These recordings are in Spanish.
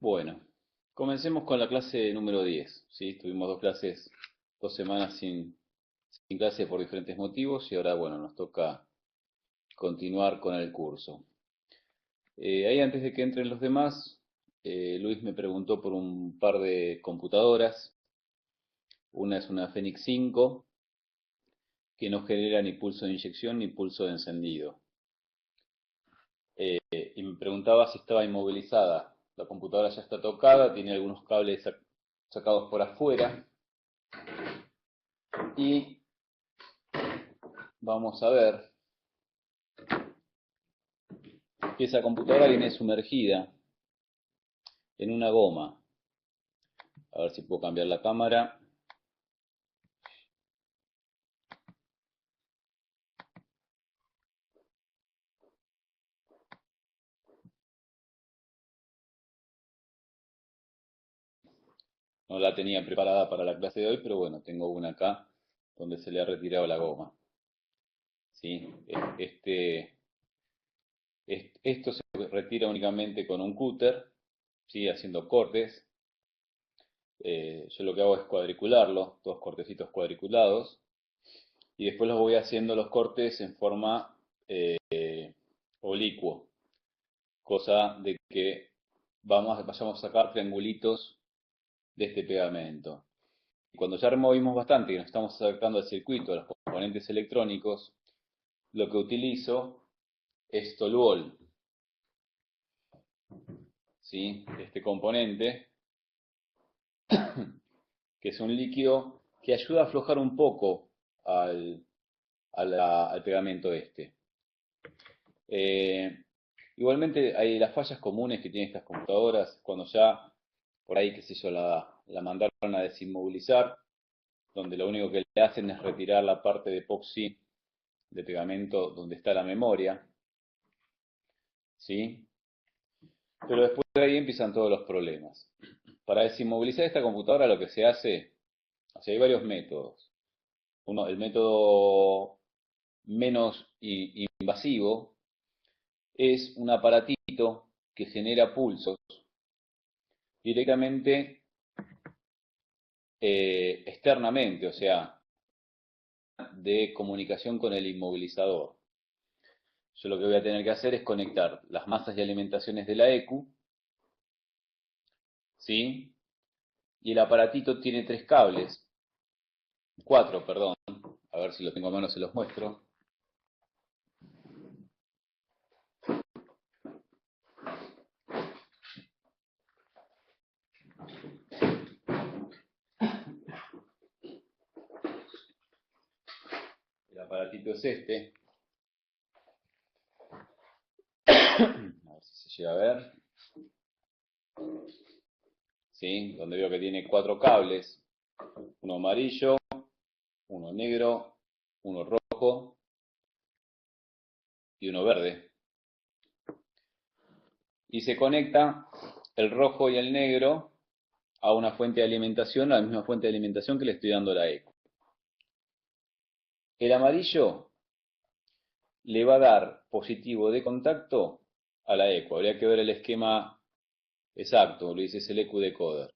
Bueno, comencemos con la clase número 10. ¿Sí? Tuvimos dos semanas sin clase por diferentes motivos y ahora, bueno, nos toca continuar con el curso. Ahí antes de que entren los demás, Luis me preguntó por un par de computadoras. Una es una Fenix 5 que no genera ni pulso de inyección ni pulso de encendido. Y me preguntaba si estaba inmovilizada. La computadora ya está tocada, tiene algunos cables sacados por afuera. Y vamos a ver que esa computadora viene sumergida en una goma. A ver si puedo cambiar la cámara. No la tenía preparada para la clase de hoy, pero bueno, tengo una acá donde se le ha retirado la goma. ¿Sí? Esto se retira únicamente con un cúter, ¿sí? Haciendo cortes. Yo lo que hago es cuadricularlo, dos cortecitos cuadriculados, y después los voy haciendo los cortes en forma oblicuo, cosa de que vayamos a sacar triangulitos de este pegamento. Cuando ya removimos bastante y nos estamos acercando al circuito, a los componentes electrónicos, lo que utilizo es toluol, ¿sí? Este componente, que es un líquido que ayuda a aflojar un poco al, al pegamento este. Eh, Igualmente hay las fallas comunes que tienen estas computadoras, cuando ya por ahí, qué sé yo, la mandaron a desinmovilizar, donde lo único que le hacen es retirar la parte de epoxi de pegamento donde está la memoria, ¿sí? Pero después de ahí empiezan todos los problemas. Para desinmovilizar esta computadora lo que se hace, o sea, hay varios métodos. Uno, el método menos invasivo es un aparatito que genera pulsos directamente externamente, o sea, de comunicación con el inmovilizador. Yo lo que voy a tener que hacer es conectar las masas y alimentaciones de la EQ, ¿sí? Y el aparatito tiene cuatro, perdón. A ver si lo tengo a mano, se los muestro. El aparatito es este. A ver si se llega a ver. ¿Sí? Donde veo que tiene cuatro cables. Uno amarillo, uno negro, uno rojo y uno verde. Y se conecta el rojo y el negro a una fuente de alimentación, a la misma fuente de alimentación que le estoy dando a la EQ. El amarillo le va a dar positivo de contacto a la EQ. Habría que ver el esquema exacto, lo dice es el EQ decoder.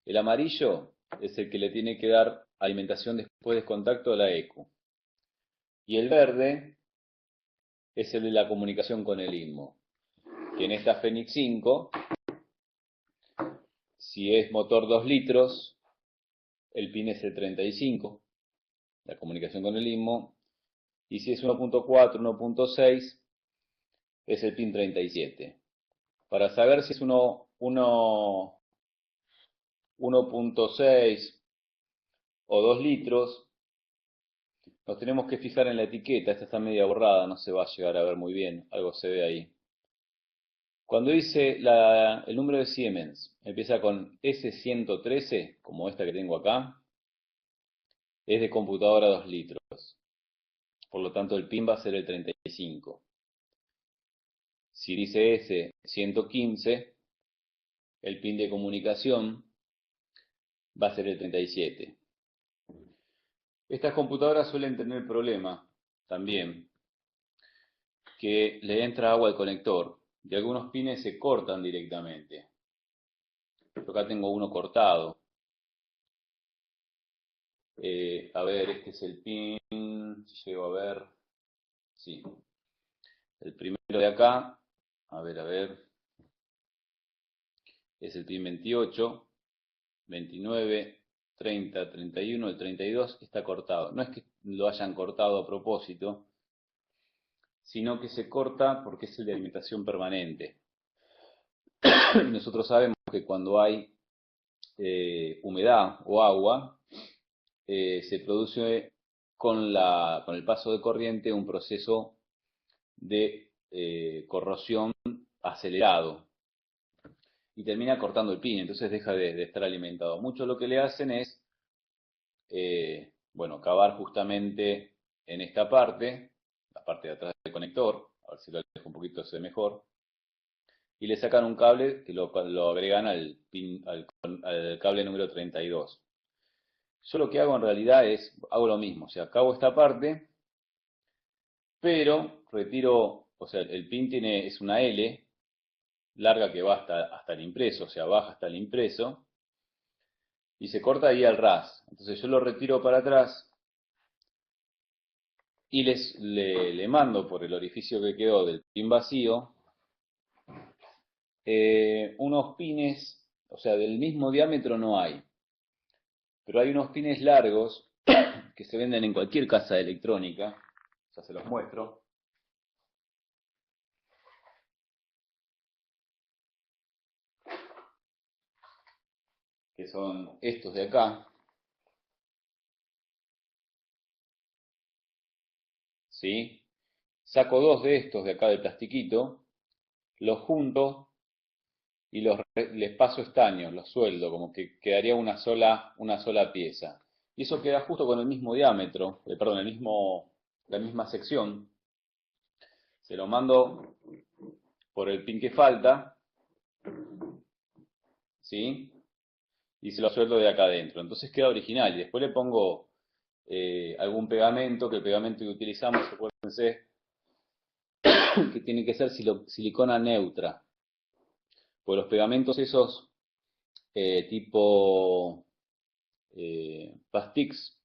El amarillo es el que le tiene que dar alimentación después de contacto a la EQ. Y el verde es el de la comunicación con el INMO. Que en esta Fenix 5, si es motor 2 litros, el pin es el 35, la comunicación con el INMO. Y si es 1.4, 1.6, es el pin 37. Para saber si es 1.6 o 2 litros, nos tenemos que fijar en la etiqueta. Esta está media borrada, no se va a llegar a ver muy bien, algo se ve ahí. Cuando dice el número de Siemens empieza con S113, como esta que tengo acá, es de computadora 2 litros. Por lo tanto, el pin va a ser el 35. Si dice S115, el pin de comunicación va a ser el 37. Estas computadoras suelen tener el problema también que le entra agua al conector y algunos pines se cortan directamente. Yo acá tengo uno cortado. A ver, este es el pin, si llego a ver, sí. El primero de acá, a ver, es el pin 28, 29, 30, 31, el 32 está cortado. No es que lo hayan cortado a propósito, sino que se corta porque es el de alimentación permanente. Y nosotros sabemos que cuando hay humedad o agua, se produce con el paso de corriente un proceso de corrosión acelerado y termina cortando el pin, entonces deja de estar alimentado. Muchos lo que le hacen es, bueno, cavar justamente en esta parte, la parte de atrás del conector, a ver si lo dejo un poquito se ve mejor, y le sacan un cable que lo agregan al cable número 32. Yo lo que hago en realidad es, hago lo mismo, o sea, acabo esta parte, pero retiro, o sea, el pin es una L larga que va hasta el impreso, o sea, baja hasta el impreso, y se corta ahí al ras. Entonces yo lo retiro para atrás y le mando por el orificio que quedó del pin vacío unos pines, o sea, del mismo diámetro no hay, pero hay unos pines largos que se venden en cualquier casa de electrónica, ya se los muestro, que son estos de acá, ¿sí? Saco dos de estos de acá del plastiquito, los junto y les paso estaños, los sueldo, como que quedaría una sola pieza. Y eso queda justo con el mismo diámetro, perdón, la misma sección. Se lo mando por el pin que falta, ¿sí? Y se lo sueldo de acá adentro. Entonces queda original. Y después le pongo algún pegamento, que el pegamento que utilizamos, acuérdense, que tiene que ser silicona neutra. Pues los pegamentos esos tipo Pastix,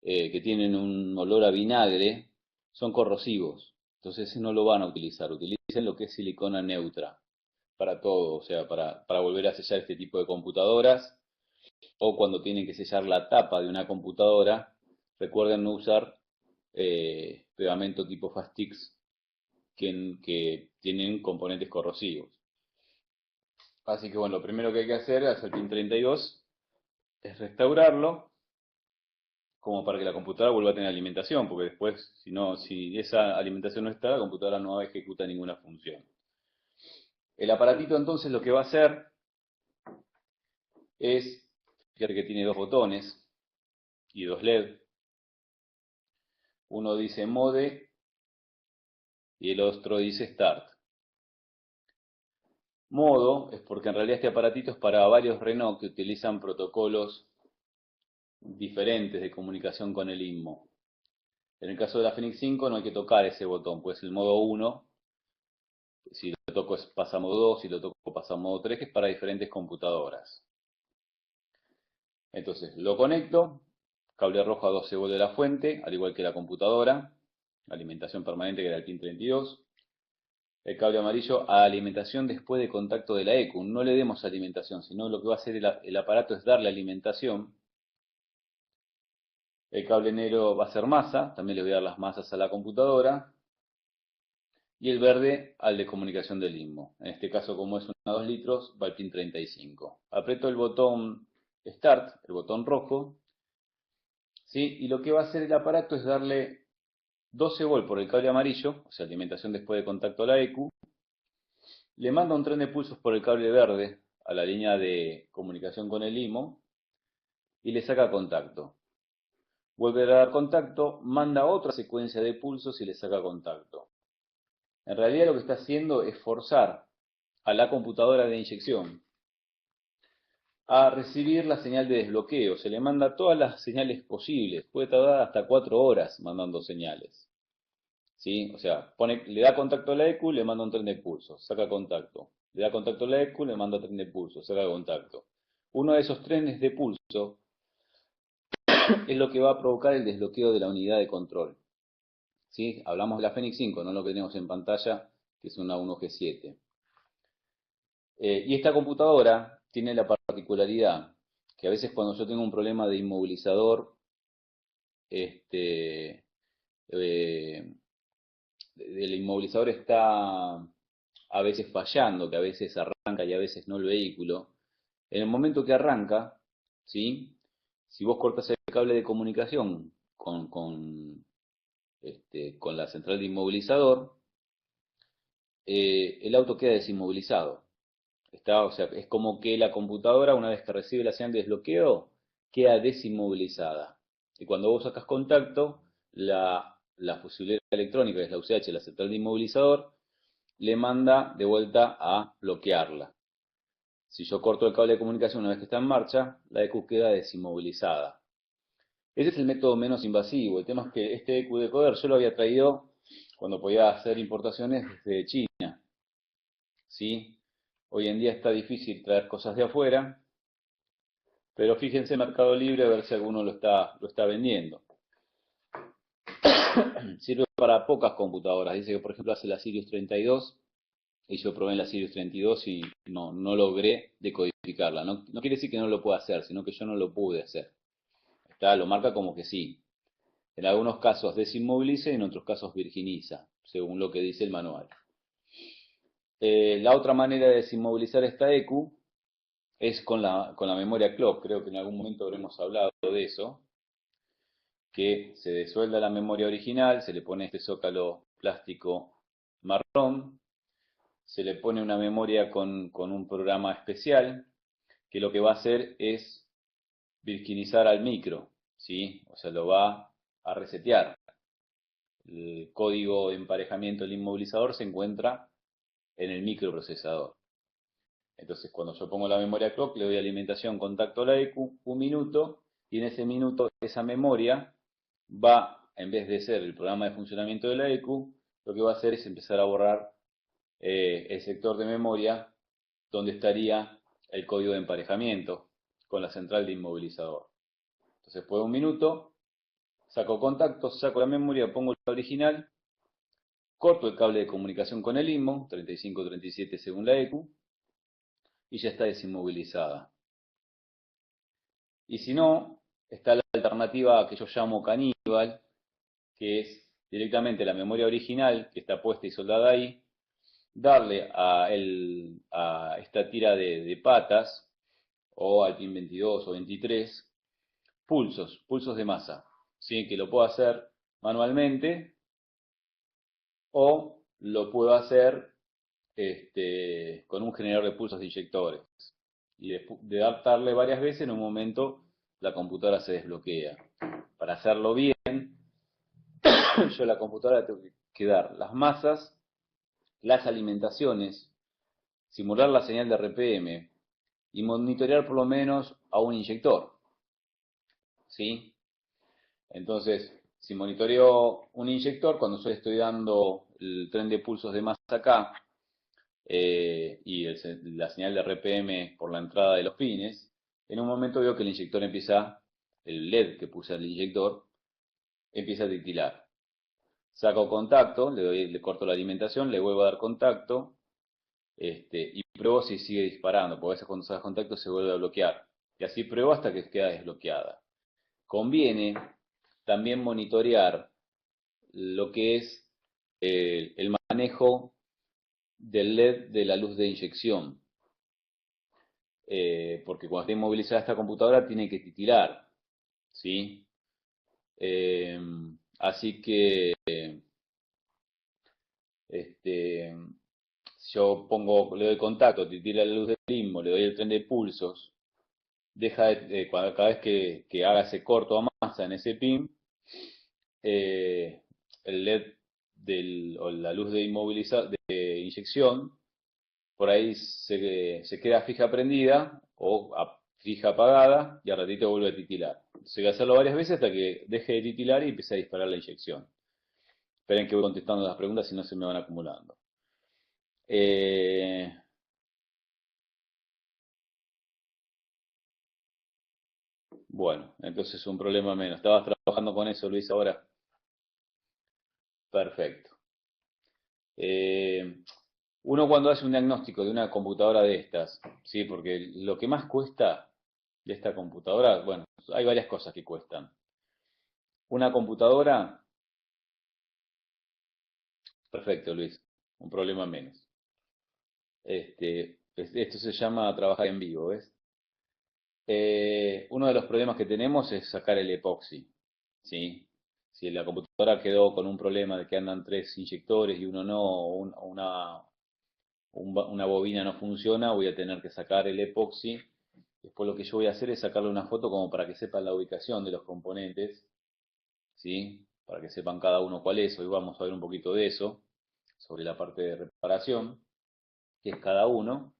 que tienen un olor a vinagre, son corrosivos. Entonces no lo van a utilizar. Utilicen lo que es silicona neutra para todo, o sea, para volver a sellar este tipo de computadoras o cuando tienen que sellar la tapa de una computadora, recuerden no usar pegamento tipo Fastix que tienen componentes corrosivos. Así que bueno, lo primero que hay que hacer es el pin 32 es restaurarlo como para que la computadora vuelva a tener alimentación, porque después, si esa alimentación no está, la computadora no ejecuta ninguna función. El aparatito entonces lo que va a hacer es, fíjate que tiene dos botones y dos LED. Uno dice Mode y el otro dice Start. Modo es porque en realidad este aparatito es para varios Renault que utilizan protocolos diferentes de comunicación con el INMO. En el caso de la Fenix 5 no hay que tocar ese botón, pues el modo 1, si lo toco pasa a modo 2, si lo toco pasa a modo 3, que es para diferentes computadoras. Entonces lo conecto, cable rojo a 12 volts de la fuente, al igual que la computadora, alimentación permanente que era el pin 32. El cable amarillo a alimentación después de contacto de la ECU. No le demos alimentación, sino lo que va a hacer el aparato es darle alimentación. El cable negro va a ser masa, también le voy a dar las masas a la computadora. Y el verde al de comunicación del INMO. En este caso, como es una 2 litros, va al pin 35. Aprieto el botón Start, el botón rojo, ¿sí? Y lo que va a hacer el aparato es darle 12 volts por el cable amarillo, o sea, alimentación después de contacto a la ECU. Le manda un tren de pulsos por el cable verde a la línea de comunicación con el IMO y le saca contacto. Vuelve a dar contacto, manda otra secuencia de pulsos y le saca contacto. En realidad lo que está haciendo es forzar a la computadora de inyección a recibir la señal de desbloqueo. Se le manda todas las señales posibles. Puede tardar hasta 4 horas mandando señales. ¿Sí? O sea, le da contacto a la ECU, le manda un tren de pulsos, saca contacto. le da contacto a la ECU, le manda tren de pulso, saca contacto. Uno de esos trenes de pulso es lo que va a provocar el desbloqueo de la unidad de control. ¿Sí? Hablamos de la Fenix 5, no lo que tenemos en pantalla, que es una 1G7. Y esta computadora tiene la particularidad que a veces cuando yo tengo un problema de inmovilizador, este, el inmovilizador está a veces fallando, que a veces arranca y a veces no el vehículo. En el momento que arranca, ¿sí? Si vos cortas el cable de comunicación con la central de inmovilizador, el auto queda desinmovilizado. O sea, es como que la computadora, una vez que recibe la señal de desbloqueo, queda desinmovilizada. Y cuando vos sacas contacto, la fusilera electrónica, que es la UCH, la central de inmovilizador, le manda de vuelta a bloquearla. Si yo corto el cable de comunicación una vez que está en marcha, la EQ queda desinmovilizada. Ese es el método menos invasivo. El tema es que este EQ decoder yo lo había traído cuando podía hacer importaciones desde China. ¿Sí? Hoy en día está difícil traer cosas de afuera, pero fíjense en Mercado Libre a ver si alguno lo está vendiendo. Sirve para pocas computadoras. Dice que por ejemplo hace la Sirius 32 y yo probé en la Sirius 32 y no logré decodificarla. No quiere decir que no lo pueda hacer, sino que yo no lo pude hacer. Lo marca como que sí. En algunos casos desinmoviliza y en otros casos virginiza, según lo que dice el manual. La otra manera de desinmovilizar esta EQ es con la memoria clock. Creo que en algún momento habremos hablado de eso. Que se desuelda la memoria original, se le pone este zócalo plástico marrón, se le pone una memoria con un programa especial, que lo que va a hacer es virginizar al micro, ¿sí? O sea, lo va a resetear. El código de emparejamiento del inmovilizador se encuentra en el microprocesador. Entonces, cuando yo pongo la memoria clock, le doy alimentación, contacto a la EQ, un minuto, y en ese minuto esa memoria va, en vez de ser el programa de funcionamiento de la EQ, lo que va a hacer es empezar a borrar el sector de memoria donde estaría el código de emparejamiento con la central de inmovilizador. Entonces, después de un minuto, saco contacto, saco la memoria, pongo la original, corto el cable de comunicación con el IMMO, 35-37 según la EQ, y ya está desinmovilizada. Y si no, está la alternativa que yo llamo caníbal, que es directamente la memoria original que está puesta y soldada ahí, darle a esta tira de patas, o al pin 22 o 23, pulsos de masa, ¿sí? Que lo puedo hacer manualmente o lo puedo hacer con un generador de pulsos de inyectores. Y de darle varias veces, en un momento la computadora se desbloquea. Para hacerlo bien, yo a la computadora tengo que dar las masas, las alimentaciones, simular la señal de RPM y monitorear por lo menos a un inyector. ¿Sí? Entonces, si monitoreo un inyector, cuando yo le estoy dando el tren de pulsos de masa acá y la señal de RPM por la entrada de los pines, en un momento veo que el inyector empieza, el LED que puse al inyector, empieza a titilar. Saco contacto, le corto la alimentación, le vuelvo a dar contacto y pruebo si sigue disparando, porque a veces cuando sacas contacto se vuelve a bloquear. Y así pruebo hasta que queda desbloqueada. Conviene también monitorear lo que es el manejo del LED de la luz de inyección. Porque cuando esté inmovilizada esta computadora tiene que titilar, ¿sí? Eh, Así que yo le doy contacto, titila la luz del limbo, le doy el tren de pulsos, cada vez que haga ese corto a masa en ese pin, el LED o la luz de inyección, por ahí se queda fija prendida o fija apagada y al ratito vuelve a titilar. Entonces hay que hacerlo varias veces hasta que deje de titilar y empiece a disparar la inyección. Esperen que voy contestando las preguntas si no se me van acumulando. Bueno, entonces un problema menos. ¿Estabas trabajando con eso, Luis, ahora? Perfecto. Eh, Uno cuando hace un diagnóstico de una computadora de estas, ¿sí? Porque lo que más cuesta de esta computadora, bueno, hay varias cosas que cuestan. Una computadora, perfecto, Luis, un problema menos. Esto se llama trabajar en vivo, ¿ves? Uno de los problemas que tenemos es sacar el epoxi, ¿sí? Si la computadora quedó con un problema de que andan tres inyectores y uno no, o una bobina no funciona, voy a tener que sacar el epoxi. Después lo que yo voy a hacer es sacarle una foto como para que sepan la ubicación de los componentes, ¿sí? Para que sepan cada uno cuál es. Hoy vamos a ver un poquito de eso, sobre la parte de reparación, que es cada uno,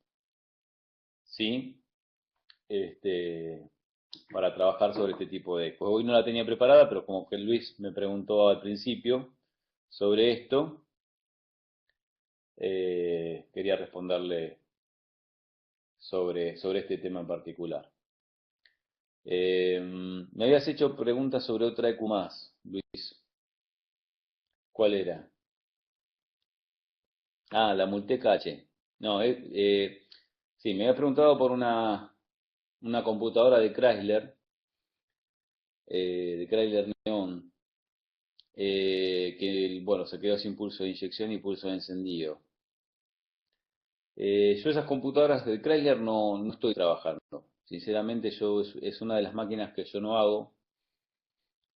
¿sí? Este, para trabajar sobre este tipo de cosas. Hoy no la tenía preparada, pero como que Luis me preguntó al principio sobre esto, quería responderle sobre este tema en particular. Me habías hecho preguntas sobre otra EQ más, Luis. ¿Cuál era? Ah, la Multeca H. No, sí, me había preguntado por una computadora de Chrysler Neon, que, bueno, se quedó sin pulso de inyección y pulso de encendido. Yo esas computadoras de Chrysler no estoy trabajando. Sinceramente, es una de las máquinas que yo no hago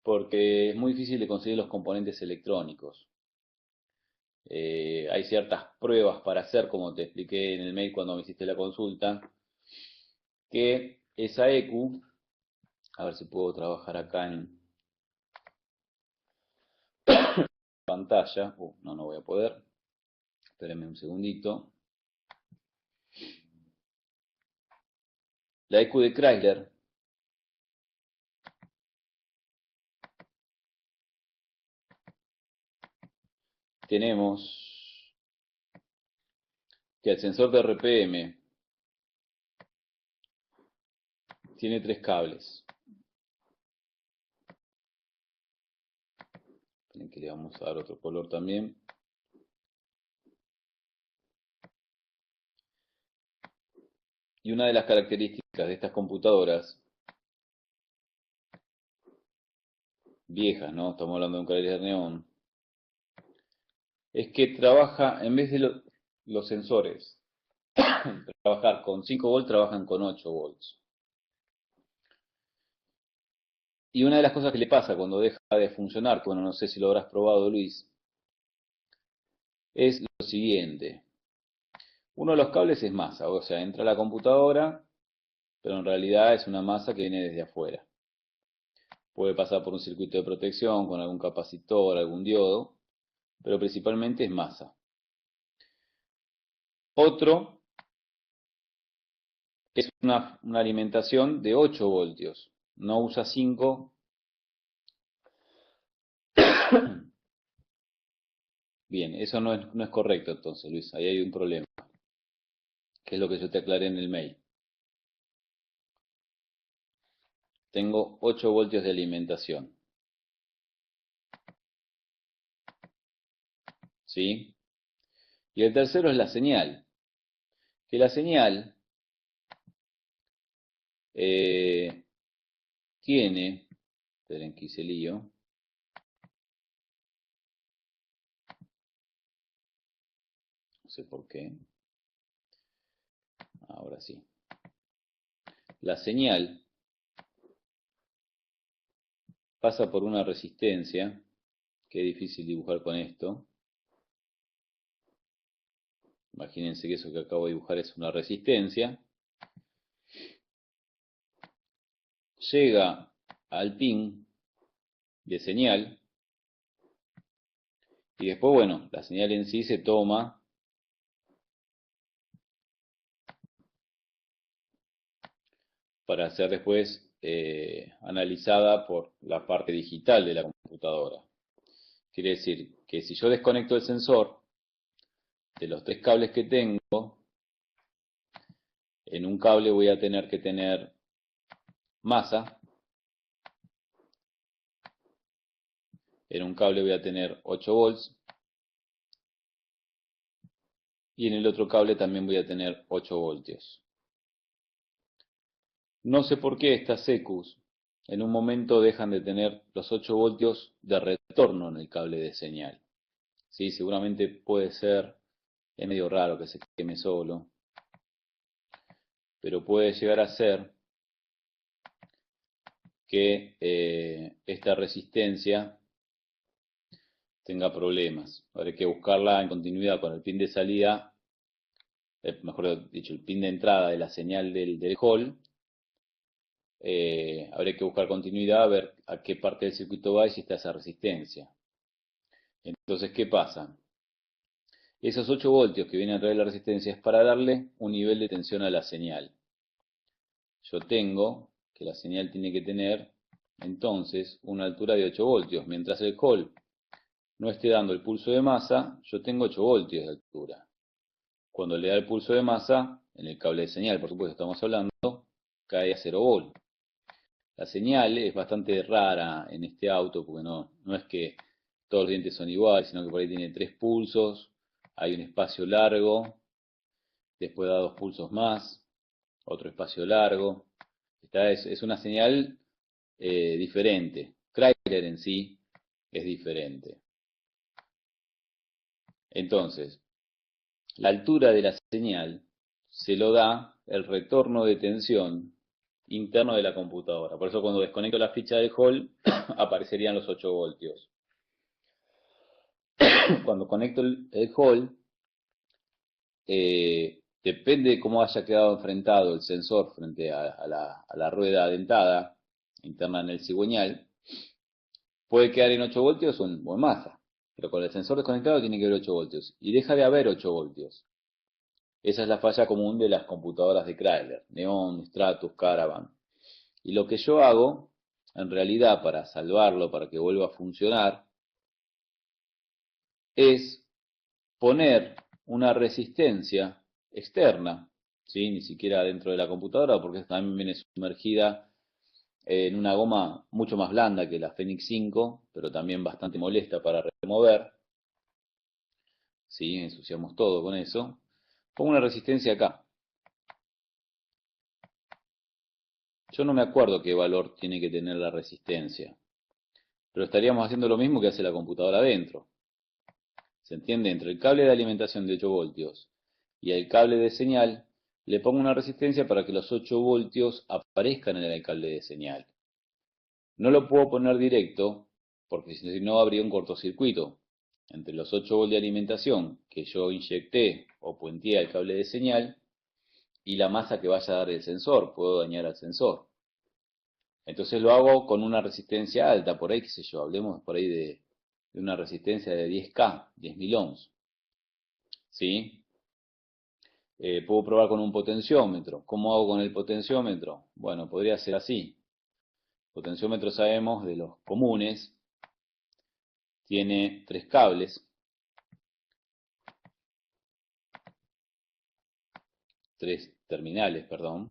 porque es muy difícil de conseguir los componentes electrónicos. Hay ciertas pruebas para hacer, como te expliqué en el mail cuando me hiciste la consulta, que esa EQ, a ver si puedo trabajar acá en pantalla. No voy a poder. Espérenme un segundito. La EQ de Chrysler tenemos que el sensor de RPM tiene tres cables. Esperen que le vamos a dar otro color también. Y una de las características de estas computadoras viejas, ¿no? Estamos hablando de un Chrysler Neon, es que trabaja, en vez de los sensores, trabajar con 5 volts, trabajan con 8 volts. Y una de las cosas que le pasa cuando deja de funcionar, bueno, no sé si lo habrás probado, Luis, es lo siguiente. Uno de los cables es masa, o sea, entra a la computadora, pero en realidad es una masa que viene desde afuera. Puede pasar por un circuito de protección con algún capacitor, algún diodo, pero principalmente es masa. Otro es una alimentación de 8 voltios, no usa 5. Bien, eso no es correcto entonces, Luis, ahí hay un problema, que es lo que yo te aclaré en el mail. Tengo 8 voltios de alimentación, ¿sí? Y el tercero es la señal, que la señal eh, tiene, esperen que hice lío, no sé por qué, ahora sí. La señal pasa por una resistencia, que es difícil dibujar con esto. Imagínense que eso que acabo de dibujar es una resistencia. Llega al pin de señal y después, bueno, la señal en sí se toma para ser después analizada por la parte digital de la computadora. Quiere decir que si yo desconecto el sensor de los tres cables que tengo, en un cable voy a tener que tener masa En un cable voy a tener 8 volts y en el otro cable también voy a tener 8 voltios. No sé por qué estas secus en un momento dejan de tener los 8 voltios de retorno en el cable de señal. Sí, seguramente puede ser, es medio raro que se queme solo, pero puede llegar a ser que esta resistencia tenga problemas. Habrá que buscarla en continuidad con el pin de salida, mejor dicho, el pin de entrada de la señal del hall. Habría que buscar continuidad, a ver a qué parte del circuito va y si está esa resistencia. Entonces, ¿qué pasa? Esos 8 voltios que vienen a través de la resistencia es para darle un nivel de tensión a la señal. Yo tengo que la señal tiene que tener entonces una altura de 8 voltios. Mientras el hall no esté dando el pulso de masa, yo tengo 8 voltios de altura. Cuando le da el pulso de masa, en el cable de señal, por supuesto estamos hablando, cae a 0 volt. La señal es bastante rara en este auto, porque no es que todos los dientes son iguales, sino que por ahí tiene 3 pulsos, hay un espacio largo, después da 2 pulsos más, otro espacio largo. Esta es una señal diferente. Chrysler en sí es diferente. Entonces, la altura de la señal se lo da el retorno de tensión interno de la computadora. Por eso cuando desconecto la ficha del hall aparecerían los 8 voltios. Cuando conecto el hall, depende de cómo haya quedado enfrentado el sensor frente a la rueda dentada interna en el cigüeñal, puede quedar en 8 voltios o en masa. Pero con el sensor desconectado tiene que haber 8 voltios. Y deja de haber 8 voltios. Esa es la falla común de las computadoras de Chrysler, Neon, Stratus, Caravan. Y lo que yo hago, en realidad, para salvarlo, para que vuelva a funcionar, es poner una resistencia externa, ¿sí? Ni siquiera dentro de la computadora, porque también viene sumergida en una goma mucho más blanda que la Fenix 5, pero también bastante molesta para remover. ¿Sí? Ensuciamos todo con eso. Pongo una resistencia acá. Yo no me acuerdo qué valor tiene que tener la resistencia, pero estaríamos haciendo lo mismo que hace la computadora adentro. ¿Se entiende? Entre el cable de alimentación de 8 voltios y el cable de señal, le pongo una resistencia para que los 8 voltios aparezcan en el cable de señal. No lo puedo poner directo, porque si no habría un cortocircuito entre los 8 voltios de alimentación que yo inyecté o puenteé al cable de señal y la masa que vaya a dar el sensor. Puedo dañar al sensor. Entonces lo hago con una resistencia alta, por ahí, qué sé yo, hablemos por ahí de una resistencia de 10K, 10.000 ohms. ¿Sí? Puedo probar con un potenciómetro. ¿Cómo hago con el potenciómetro? Bueno, podría ser así. Potenciómetro sabemos de los comunes, tiene 3 cables, 3 terminales, perdón.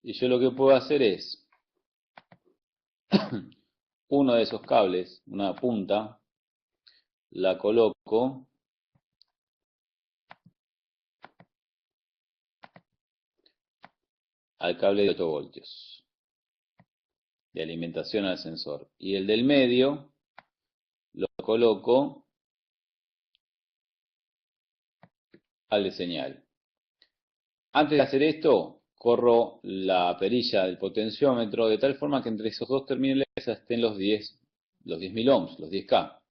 Y yo lo que puedo hacer es, uno de esos cables, una punta, la coloco al cable de 8 voltios de alimentación al sensor. Y el del medio lo coloco al de señal. Antes de hacer esto, corro la perilla del potenciómetro de tal forma que entre esos dos terminales estén los 10.000 ohms, los 10K.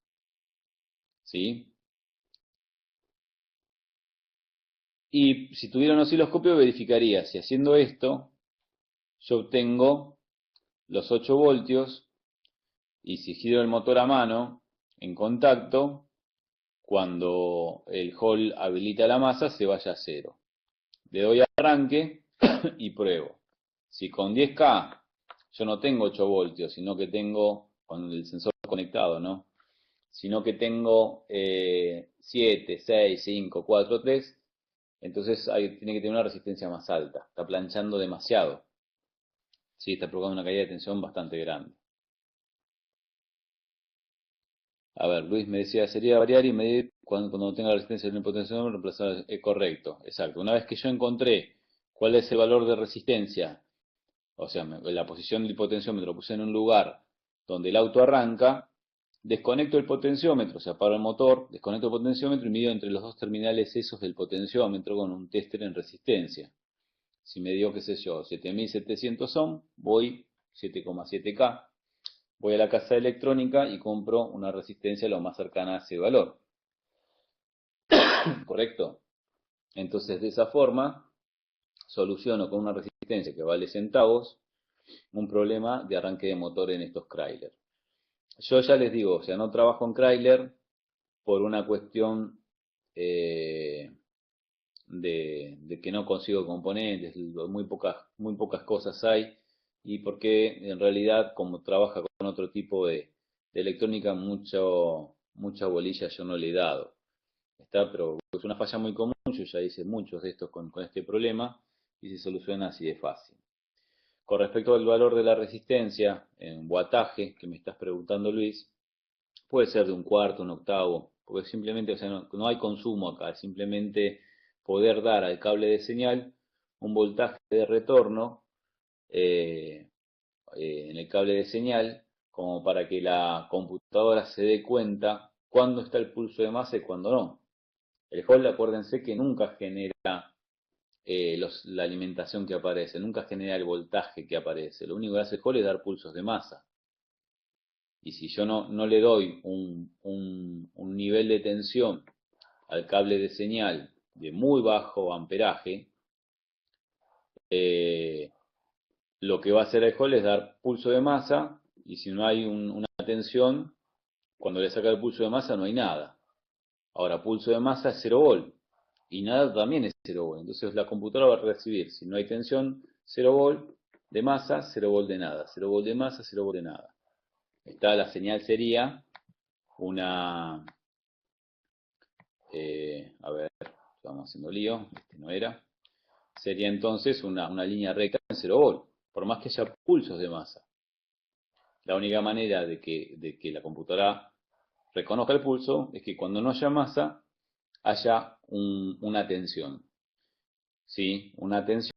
¿Sí? Y si tuviera un osciloscopio verificaría si haciendo esto yo obtengo los 8 voltios y si giro el motor a mano en contacto, cuando el hall habilita la masa se vaya a cero. Le doy arranque y pruebo. Si con 10K yo no tengo 8 voltios, sino que tengo, con el sensor conectado, ¿no? Sino que tengo 7, 6, 5, 4, 3, entonces tiene que tener una resistencia más alta. Está planchando demasiado. Sí, está provocando una caída de tensión bastante grande. A ver, Luis me decía, sería variar y medir cuando tenga la resistencia en el potenciómetro, reemplazar. Correcto, exacto. Una vez que yo encontré cuál es el valor de resistencia, o sea, la posición del potenciómetro lo puse en un lugar donde el auto arranca, desconecto el potenciómetro, o sea, paro el motor, desconecto el potenciómetro y mido entre los dos terminales esos del potenciómetro con un tester en resistencia. Si me dio, qué sé yo, 7700 ohm, voy 7,7K. Voy a la casa electrónica y compro una resistencia lo más cercana a ese valor. ¿Correcto? Entonces, de esa forma, soluciono con una resistencia que vale centavos un problema de arranque de motor en estos Chrysler. Yo ya les digo, o sea, no trabajo en Chrysler por una cuestión de que no consigo componentes, muy pocas cosas hay, y porque en realidad, como trabaja con otro tipo de electrónica, mucha bolilla yo no le he dado. Está, pero es una falla muy común, yo ya hice muchos de estos con este problema y se soluciona así de fácil. Con respecto al valor de la resistencia en wattaje, que me estás preguntando Luis, puede ser de un cuarto, un octavo, porque simplemente, o sea, no hay consumo acá, es simplemente poder dar al cable de señal un voltaje de retorno eh, en el cable de señal, como para que la computadora se dé cuenta cuándo está el pulso de masa y cuándo no. El Hall, acuérdense que nunca genera la alimentación que aparece, nunca genera el voltaje que aparece. Lo único que hace el Hall es dar pulsos de masa. Y si yo no le doy un nivel de tensión al cable de señal de muy bajo amperaje, eh, lo que va a hacer el Hall es dar pulso de masa, y si no hay una tensión, cuando le saca el pulso de masa no hay nada. Ahora, pulso de masa es 0 volt, y nada también es 0 volt. Entonces la computadora va a recibir, si no hay tensión, 0 volt de masa, 0 volt de nada. 0 volt de masa, 0 volt de nada. La señal sería una, a ver, estamos haciendo lío, este no era. Sería entonces una línea recta en 0 volt, por más que haya pulsos de masa. La única manera de que la computadora reconozca el pulso es que cuando no haya masa, haya una tensión. ¿Sí? Una tensión